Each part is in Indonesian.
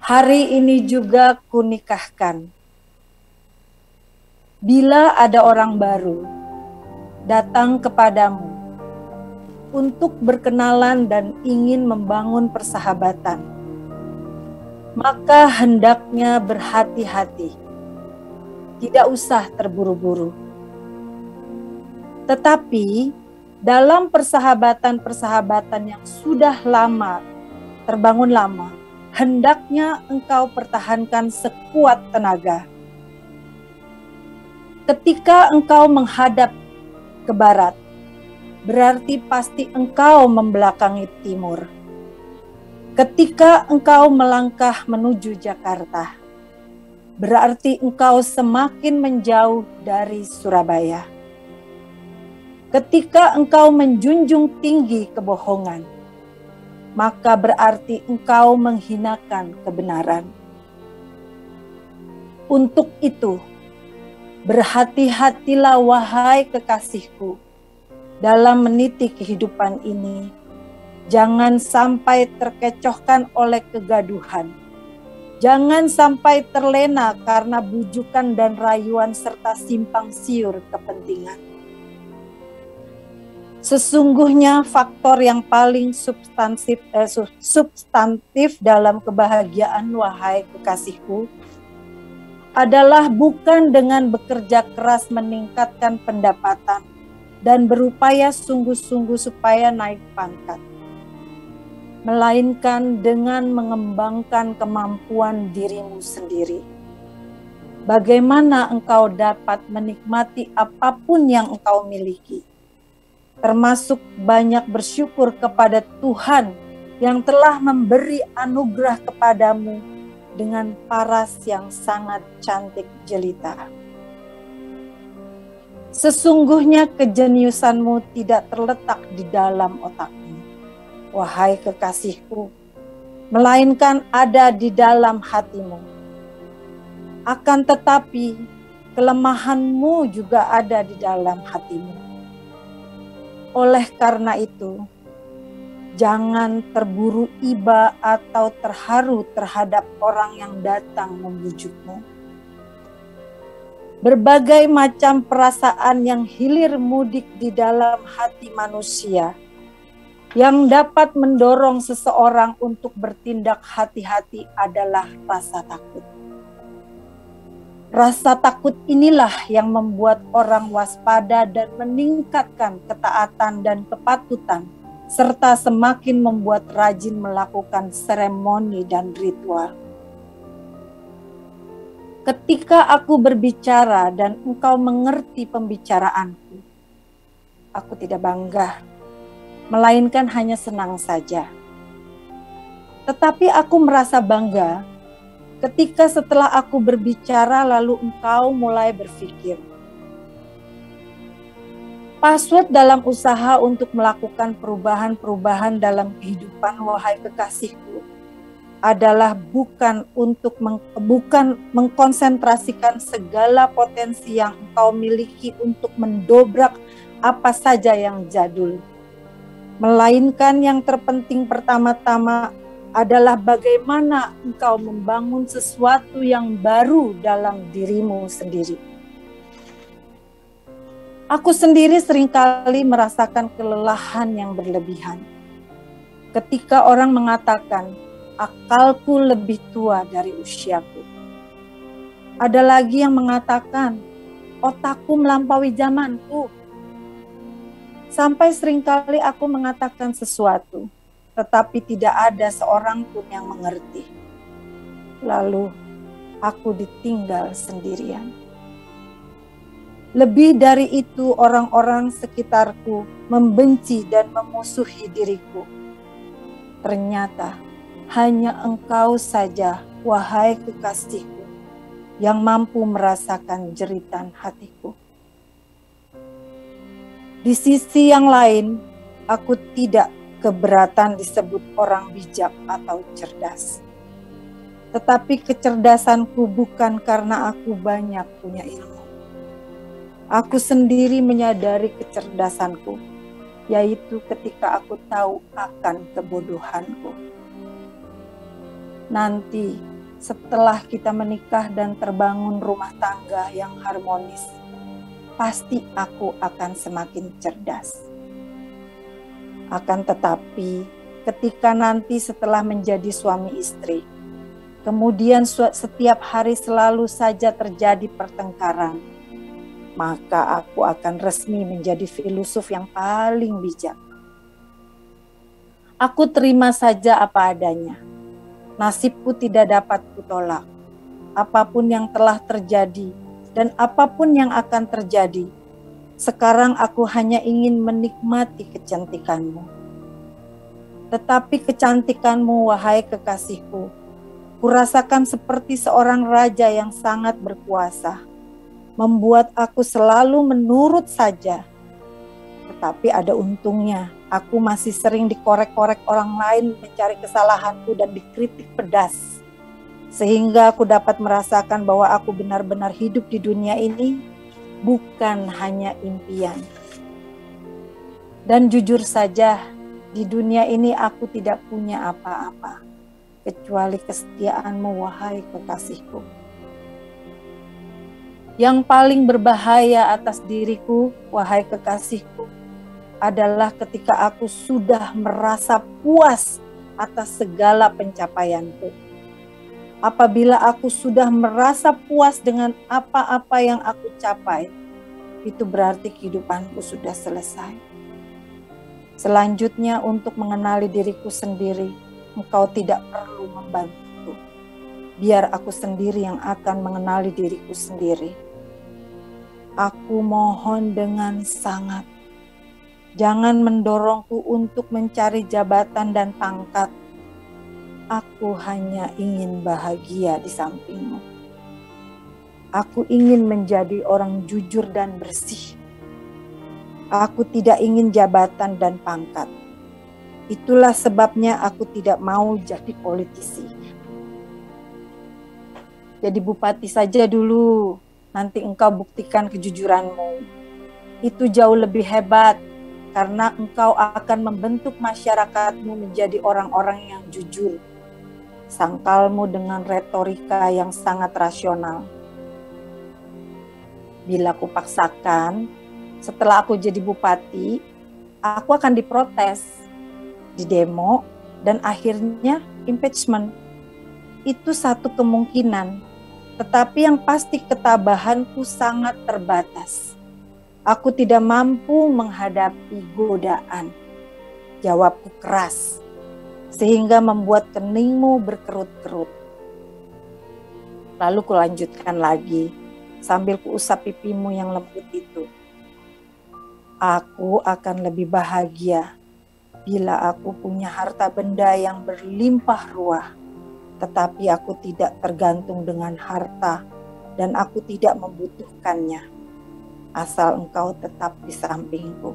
Hari ini juga kunikahkan. Bila ada orang baru datang kepadamu untuk berkenalan dan ingin membangun persahabatan, maka hendaknya berhati-hati, tidak usah terburu-buru. Tetapi dalam persahabatan-persahabatan yang sudah lama, terbangun lama, hendaknya engkau pertahankan sekuat tenaga. Ketika engkau menghadap ke barat, berarti pasti engkau membelakangi timur. Ketika engkau melangkah menuju Jakarta, berarti engkau semakin menjauh dari Surabaya. Ketika engkau menjunjung tinggi kebohongan, maka berarti engkau menghinakan kebenaran. Untuk itu, berhati-hatilah wahai kekasihku dalam meniti kehidupan ini. Jangan sampai terkecohkan oleh kegaduhan. Jangan sampai terlena karena bujukan dan rayuan serta simpang siur kepentingan. Sesungguhnya faktor yang paling substantif dalam kebahagiaan wahai kekasihku adalah bukan dengan bekerja keras meningkatkan pendapatan dan berupaya sungguh-sungguh supaya naik pangkat, melainkan dengan mengembangkan kemampuan dirimu sendiri. Bagaimana engkau dapat menikmati apapun yang engkau miliki, termasuk banyak bersyukur kepada Tuhan yang telah memberi anugerah kepadamu dengan paras yang sangat cantik jelita. Sesungguhnya kejeniusanmu tidak terletak di dalam otakmu, wahai kekasihku, melainkan ada di dalam hatimu. Akan tetapi, kelemahanmu juga ada di dalam hatimu. Oleh karena itu, jangan terburu iba atau terharu terhadap orang yang datang membujukmu. Berbagai macam perasaan yang hilir mudik di dalam hati manusia yang dapat mendorong seseorang untuk bertindak hati-hati adalah rasa takut. Rasa takut inilah yang membuat orang waspada dan meningkatkan ketaatan dan kepatutan, serta semakin membuat rajin melakukan seremoni dan ritual. Ketika aku berbicara dan engkau mengerti pembicaraanku, aku tidak bangga, melainkan hanya senang saja. Tetapi aku merasa bangga ketika setelah aku berbicara lalu engkau mulai berpikir. Password dalam usaha untuk melakukan perubahan-perubahan dalam kehidupan wahai kekasihku adalah bukan mengkonsentrasikan segala potensi yang engkau miliki untuk mendobrak apa saja yang jadul. Melainkan yang terpenting pertama-tama adalah bagaimana engkau membangun sesuatu yang baru dalam dirimu sendiri. Aku sendiri seringkali merasakan kelelahan yang berlebihan. Ketika orang mengatakan, akalku lebih tua dari usiaku. Ada lagi yang mengatakan, otakku melampaui zamanku. Sampai seringkali aku mengatakan sesuatu, tetapi tidak ada seorang pun yang mengerti. Lalu aku ditinggal sendirian. Lebih dari itu, orang-orang sekitarku membenci dan memusuhi diriku. Ternyata hanya engkau saja, wahai kekasihku, yang mampu merasakan jeritan hatiku. Di sisi yang lain, aku tidak keberatan disebut orang bijak atau cerdas. Tetapi kecerdasanku bukan karena aku banyak punya ilmu. Aku sendiri menyadari kecerdasanku, yaitu ketika aku tahu akan kebodohanku. Nanti setelah kita menikah dan terbangun rumah tangga yang harmonis, pasti aku akan semakin cerdas. Akan tetapi, ketika nanti setelah menjadi suami istri, kemudian setiap hari selalu saja terjadi pertengkaran, maka aku akan resmi menjadi filosof yang paling bijak. Aku terima saja apa adanya. Nasibku tidak dapat kutolak. Apapun yang telah terjadi dan apapun yang akan terjadi, sekarang aku hanya ingin menikmati kecantikanmu. Tetapi kecantikanmu, wahai kekasihku, kurasakan seperti seorang raja yang sangat berkuasa, membuat aku selalu menurut saja. Tetapi ada untungnya, aku masih sering dikorek-korek orang lain mencari kesalahanku dan dikritik pedas. Sehingga aku dapat merasakan bahwa aku benar-benar hidup di dunia ini, bukan hanya impian. Dan jujur saja, di dunia ini aku tidak punya apa-apa, kecuali kesetiaanmu, wahai kekasihku. Yang paling berbahaya atas diriku, wahai kekasihku, adalah ketika aku sudah merasa puas atas segala pencapaianku. Apabila aku sudah merasa puas dengan apa-apa yang aku capai, itu berarti kehidupanku sudah selesai. Selanjutnya, untuk mengenali diriku sendiri, engkau tidak perlu membantuku. Biar aku sendiri yang akan mengenali diriku sendiri. Aku mohon dengan sangat, jangan mendorongku untuk mencari jabatan dan pangkat. Aku hanya ingin bahagia di sampingmu. Aku ingin menjadi orang jujur dan bersih. Aku tidak ingin jabatan dan pangkat. Itulah sebabnya aku tidak mau jadi politisi. Jadi bupati saja dulu, nanti engkau buktikan kejujuranmu. Itu jauh lebih hebat, karena engkau akan membentuk masyarakatmu menjadi orang-orang yang jujur. Sangkalmu dengan retorika yang sangat rasional. Bila kupaksakan, setelah aku jadi bupati, aku akan diprotes, didemo, dan akhirnya impeachment. Itu satu kemungkinan, tetapi yang pasti ketabahanku sangat terbatas. Aku tidak mampu menghadapi godaan. Jawabku keras, sehingga membuat keningmu berkerut-kerut. Lalu kulanjutkan lagi, sambil kuusap pipimu yang lembut itu. Aku akan lebih bahagia bila aku punya harta benda yang berlimpah ruah, tetapi aku tidak tergantung dengan harta dan aku tidak membutuhkannya, asal engkau tetap di sampingku.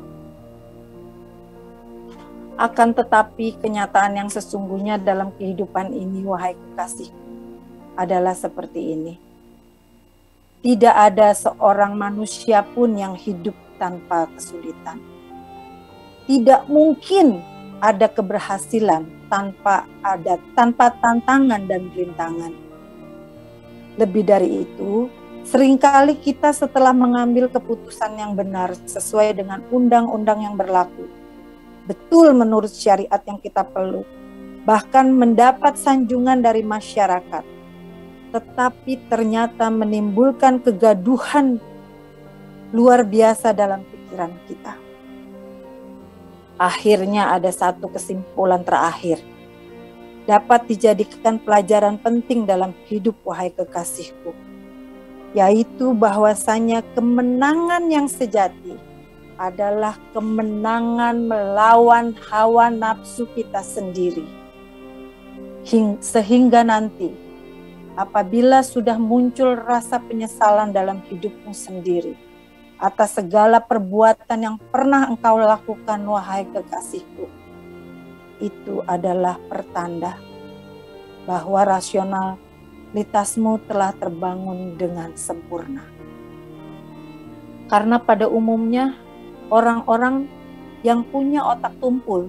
Akan tetapi kenyataan yang sesungguhnya dalam kehidupan ini, wahai kekasihku, adalah seperti ini. Tidak ada seorang manusia pun yang hidup tanpa kesulitan. Tidak mungkin ada keberhasilan tanpa tantangan dan rintangan. Lebih dari itu, seringkali kita setelah mengambil keputusan yang benar sesuai dengan undang-undang yang berlaku, betul menurut syariat yang kita peluk, bahkan mendapat sanjungan dari masyarakat, tetapi ternyata menimbulkan kegaduhan luar biasa dalam pikiran kita. Akhirnya ada satu kesimpulan terakhir, dapat dijadikan pelajaran penting dalam hidup, wahai kekasihku, yaitu bahwasanya kemenangan yang sejati adalah kemenangan melawan hawa nafsu kita sendiri. Sehingga nanti apabila sudah muncul rasa penyesalan dalam hidupmu sendiri atas segala perbuatan yang pernah engkau lakukan, wahai kekasihku, itu adalah pertanda bahwa rasionalitasmu telah terbangun dengan sempurna. Karena pada umumnya orang-orang yang punya otak tumpul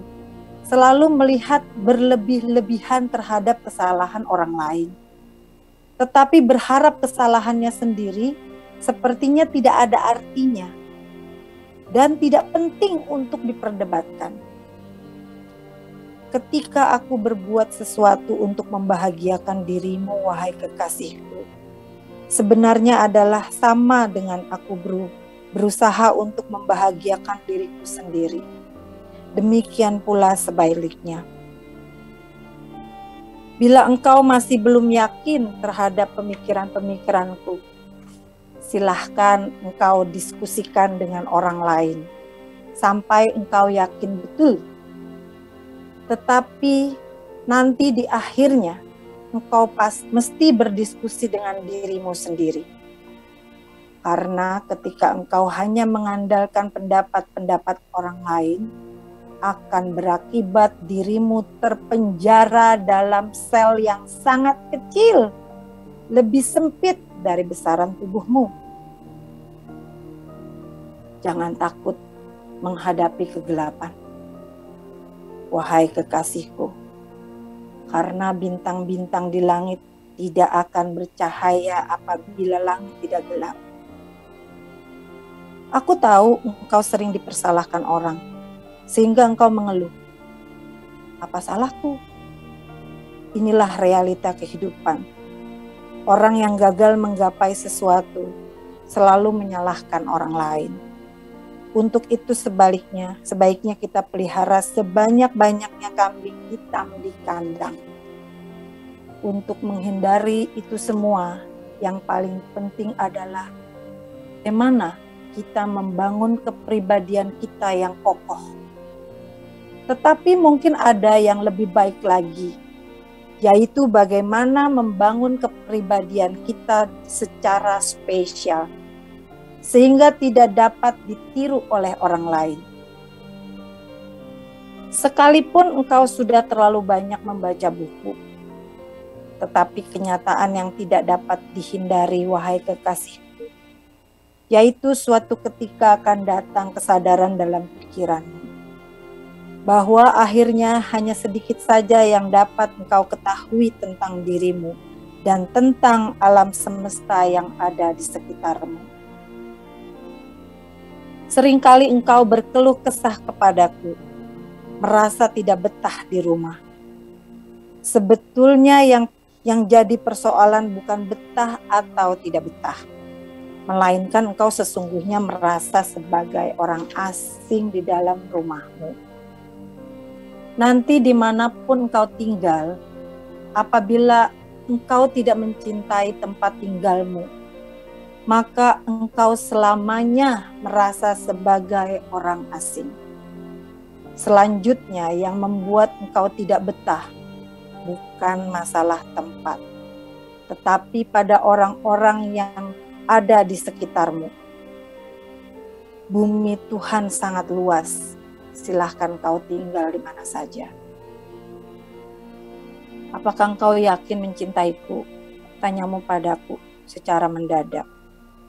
selalu melihat berlebih-lebihan terhadap kesalahan orang lain. tetapi berharap kesalahannya sendiri sepertinya tidak ada artinya dan tidak penting untuk diperdebatkan. Ketika aku berbuat sesuatu untuk membahagiakan dirimu, wahai kekasihku, sebenarnya adalah sama dengan aku berusaha untuk membahagiakan diriku sendiri. Demikian pula sebaliknya. Bila engkau masih belum yakin terhadap pemikiran-pemikiranku, silahkan engkau diskusikan dengan orang lain sampai engkau yakin betul. Tetapi nanti di akhirnya engkau mesti berdiskusi dengan dirimu sendiri. Karena ketika engkau hanya mengandalkan pendapat-pendapat orang lain, akan berakibat dirimu terpenjara dalam sel yang sangat kecil, lebih sempit dari besaran tubuhmu. Jangan takut menghadapi kegelapan, wahai kekasihku, karena bintang-bintang di langit tidak akan bercahaya apabila langit tidak gelap. Aku tahu engkau sering dipersalahkan orang, sehingga engkau mengeluh. Apa salahku? Inilah realita kehidupan. Orang yang gagal menggapai sesuatu selalu menyalahkan orang lain. Untuk itu sebaiknya kita pelihara sebanyak-banyaknya kambing hitam di kandang. Untuk menghindari itu semua, yang paling penting adalah bagaimana kita membangun kepribadian kita yang kokoh. Tetapi mungkin ada yang lebih baik lagi, yaitu bagaimana membangun kepribadian kita secara spesial, sehingga tidak dapat ditiru oleh orang lain. Sekalipun engkau sudah terlalu banyak membaca buku, tetapi kenyataan yang tidak dapat dihindari, wahai kekasihku, yaitu suatu ketika akan datang kesadaran dalam pikiranmu, bahwa akhirnya hanya sedikit saja yang dapat engkau ketahui tentang dirimu dan tentang alam semesta yang ada di sekitarmu. Seringkali engkau berkeluh kesah kepadaku, merasa tidak betah di rumah. Sebetulnya yang jadi persoalan bukan betah atau tidak betah, melainkan engkau sesungguhnya merasa sebagai orang asing di dalam rumahmu. Nanti dimanapun engkau tinggal, apabila engkau tidak mencintai tempat tinggalmu, maka engkau selamanya merasa sebagai orang asing. Selanjutnya yang membuat engkau tidak betah bukan masalah tempat, tetapi pada orang-orang yang ada di sekitarmu. Bumi Tuhan sangat luas. Silahkan kau tinggal di mana saja. Apakah engkau yakin mencintaiku? Tanyamu padaku secara mendadak,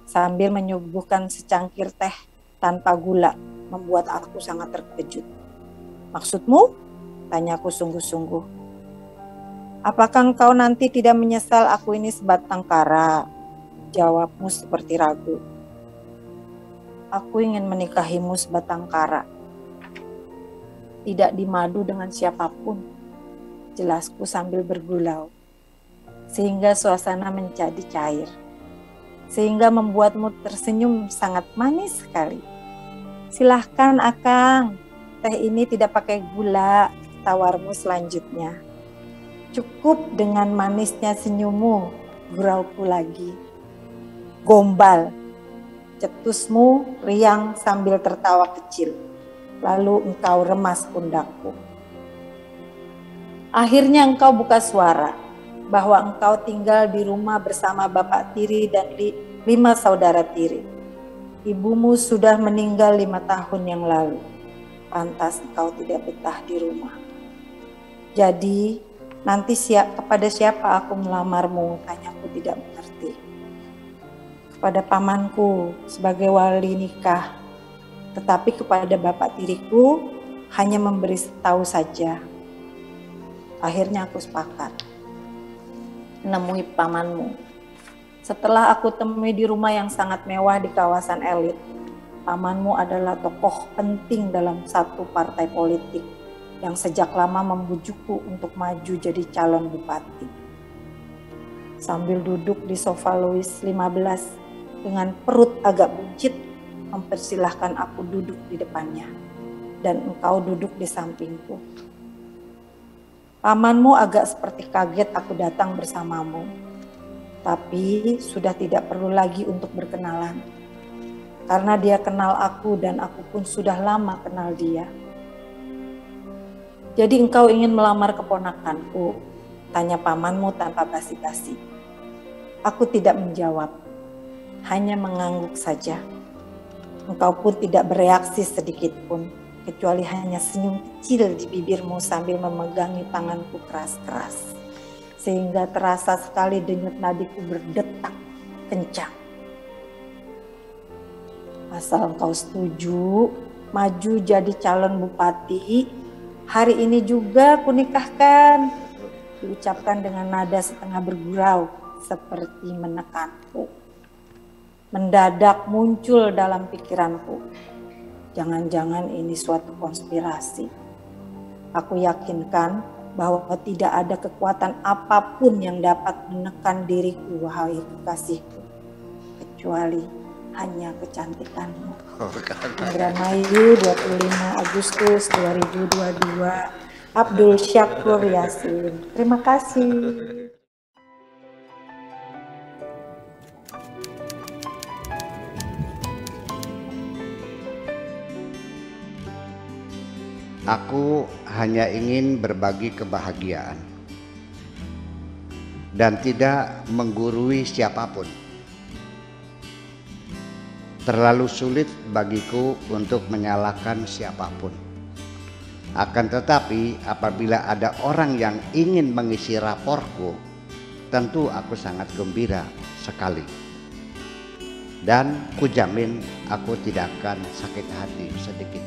sambil menyuguhkan secangkir teh tanpa gula, membuat aku sangat terkejut. Maksudmu? Tanyaku sungguh-sungguh. Apakah engkau nanti tidak menyesal aku ini sebatang kara? Jawabmu seperti ragu. Aku ingin menikahimu sebatang kara. Tidak dimadu dengan siapapun, jelasku sambil bergulau, sehingga suasana menjadi cair, sehingga membuatmu tersenyum sangat manis sekali. Silahkan Akang, teh ini tidak pakai gula, tawarmu selanjutnya. Cukup dengan manisnya senyummu, gurauku lagi. Gombal, cetusmu riang sambil tertawa kecil. Lalu engkau remas pundakku. Akhirnya engkau buka suara bahwa engkau tinggal di rumah bersama bapak tiri dan 5 saudara tiri. Ibumu sudah meninggal 5 tahun yang lalu. Pantas engkau tidak betah di rumah. Jadi nanti kepada siapa aku melamarmu? Tanyaku tidak mengerti. Kepada pamanku sebagai wali nikah. Tetapi kepada bapak tiriku hanya memberi tahu saja. Akhirnya aku sepakat. menemui pamanmu. Setelah aku temui di rumah yang sangat mewah di kawasan elit, pamanmu adalah tokoh penting dalam satu partai politik yang sejak lama membujukku untuk maju jadi calon bupati. Sambil duduk di sofa Louis 15 dengan perut agak buncit, mempersilahkan aku duduk di depannya dan engkau duduk di sampingku. Pamanmu agak seperti kaget aku datang bersamamu, tapi sudah tidak perlu lagi untuk berkenalan. Karena dia kenal aku dan aku pun sudah lama kenal dia. Jadi engkau ingin melamar keponakanku? Tanya pamanmu tanpa basi-basi. Aku tidak menjawab, hanya mengangguk saja. Engkau pun tidak bereaksi sedikit pun, kecuali hanya senyum kecil di bibirmu sambil memegangi tanganku keras-keras. Sehingga terasa sekali denyut nadiku berdetak kencang. Asal engkau setuju maju jadi calon bupati, hari ini juga kunikahkan, diucapkan dengan nada setengah bergurau seperti menekanku. Mendadak muncul dalam pikiranku, jangan-jangan ini suatu konspirasi. Aku yakinkan bahwa tidak ada kekuatan apapun yang dapat menekan diriku, wahai kekasihku, kecuali hanya kecantikanmu. Indramayu 25 Agustus 2022. Abdul Syakur Yasin. Terima kasih. Aku hanya ingin berbagi kebahagiaan dan tidak menggurui siapapun. Terlalu sulit bagiku untuk menyalahkan siapapun. Akan tetapi apabila ada orang yang ingin mengisi raporku, tentu aku sangat gembira sekali. Dan kujamin aku tidak akan sakit hati sedikit.